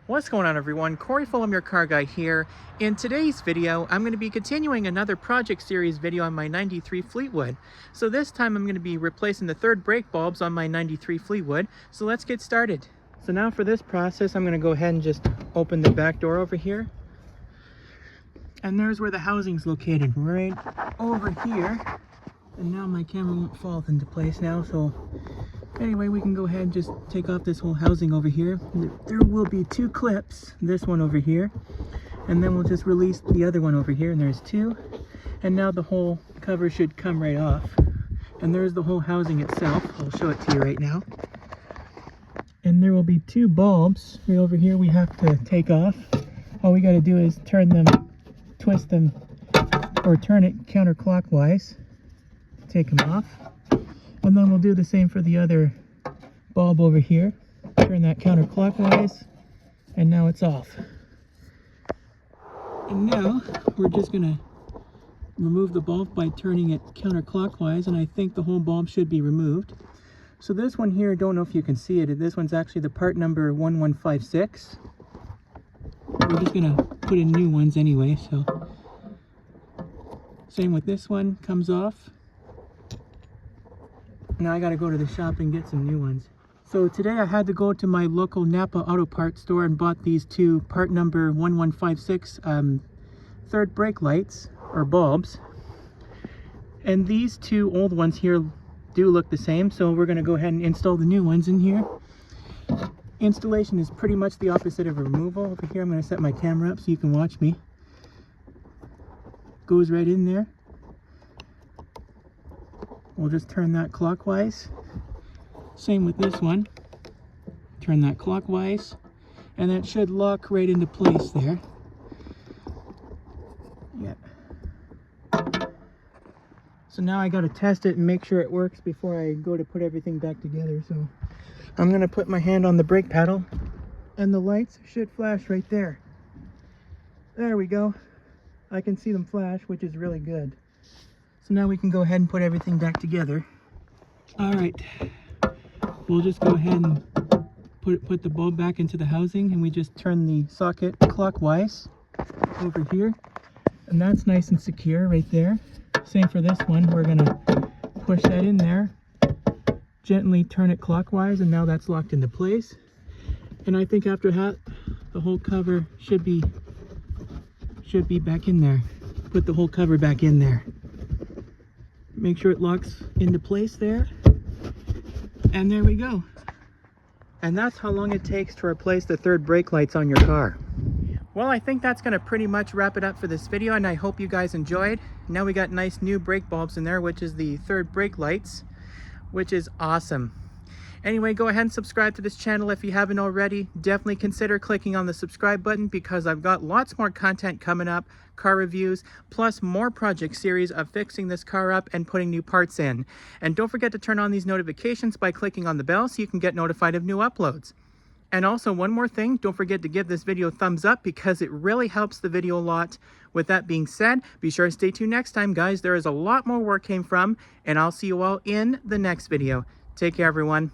What's going on, everyone? Corey Fulham, your car guy here. In today's video, I'm going to be continuing another project series video on my 93 Fleetwood. So this time I'm going to be replacing the third brake bulbs on my 93 Fleetwood. So let's get started. So now for this process, I'm going to go ahead and just open the back door over here. And there's where the housing's located, right over here. And now my camera won't fall into place now, so anyway, we can go ahead and just take off this whole housing over here. There will be two clips, this one over here, and then we'll just release the other one over here, and there's two. And now the whole cover should come right off. And there's the whole housing itself. I'll show it to you right now. And there will be two bulbs right over here we have to take off. All we got to do is turn them, twist them, or turn it counterclockwise. Take them off. And then we'll do the same for the other bulb over here. Turn that counterclockwise, and now it's off. And now we're just gonna remove the bulb by turning it counterclockwise, and I think the whole bulb should be removed. So this one here, don't know if you can see it, this one's actually the part number 1156. We're just gonna put in new ones anyway, so same with this one, comes off. Now I gotta go to the shop and get some new ones. So today I had to go to my local Napa Auto Parts store and bought these two part number 1156 third brake lights, or bulbs. And these two old ones here do look the same, so we're gonna go ahead and install the new ones in here. Installation is pretty much the opposite of removal. Over here I'm gonna set my camera up so you can watch me. Goes right in there. We'll just turn that clockwise. Same with this one. Turn that clockwise, and that should lock right into place there. Yeah. So now I gotta test it and make sure it works before I go to put everything back together. So I'm gonna put my hand on the brake pedal, and the lights should flash right there. There we go. I can see them flash, which is really good. So now we can go ahead and put everything back together. All right, we'll just go ahead and put the bulb back into the housing, and we just turn the socket clockwise over here. And that's nice and secure right there. Same for this one. We're gonna push that in there, gently turn it clockwise, and now that's locked into place. And I think after that, the whole cover should be back in there. Put the whole cover back in there. Make sure it locks into place there, and there we go. And that's how long it takes to replace the third brake lights on your car. Well, I think that's going to pretty much wrap it up for this video, and I hope you guys enjoyed. Now we got nice new brake bulbs in there, which is the third brake lights, which is awesome. Anyway, go ahead and subscribe to this channel if you haven't already. Definitely consider clicking on the subscribe button, because I've got lots more content coming up, car reviews, plus more project series of fixing this car up and putting new parts in. And don't forget to turn on these notifications by clicking on the bell so you can get notified of new uploads. And also, one more thing, don't forget to give this video a thumbs up, because it really helps the video a lot. With that being said, be sure to stay tuned next time, guys. There is a lot more where it came from, and I'll see you all in the next video. Take care, everyone.